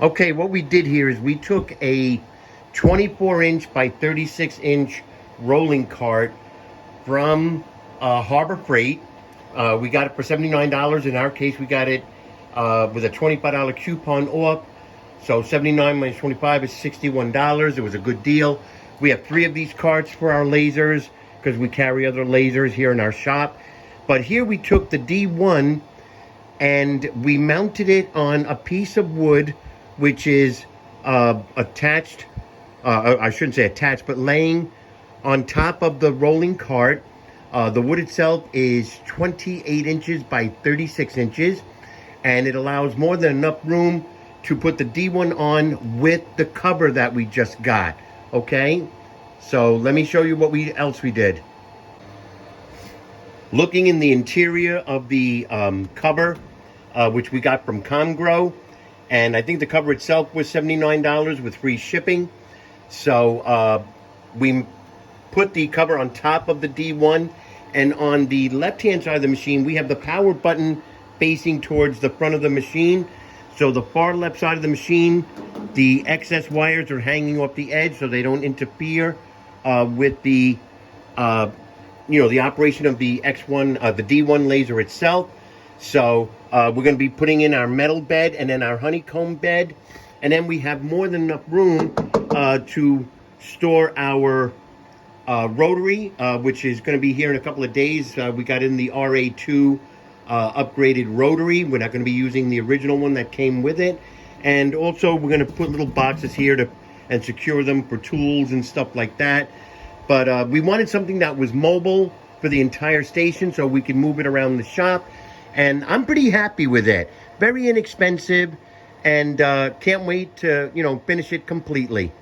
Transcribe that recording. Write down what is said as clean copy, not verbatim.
Okay, what we did here is we took a 24-inch by 36-inch rolling cart from Harbor Freight. We got it for $79. In our case, we got it with a $25 coupon off. So 79 minus 25 is $61. It was a good deal. We have 3 of these carts for our lasers because we carry other lasers here in our shop. But here we took the D1 and we mounted it on a piece of wood, which is attached, I shouldn't say attached, but laying on top of the rolling cart. The wood itself is 28 inches by 36 inches, and it allows more than enough room to put the D1 on with the cover that we just got, okay? So let me show you what else we did. Looking in the interior of the cover, which we got from Comgrow, and I think the cover itself was $79 with free shipping. So we put the cover on top of the D1, and on the left-hand side of the machine, we have the power button facing towards the front of the machine. So the far left side of the machine, the excess wires are hanging off the edge so they don't interfere with the, the operation of the X1, the D1 laser itself. So we're going to be putting in our metal bed and then our honeycomb bed. And then we have more than enough room to store our rotary, which is going to be here in a couple of days. We got in the RA2 upgraded rotary. We're not going to be using the original one that came with it. And also we're going to put little boxes here and secure them for tools and stuff like that. But we wanted something that was mobile for the entire station so we can move it around the shop. And I'm pretty happy with it. Very inexpensive, and can't wait to, finish it completely.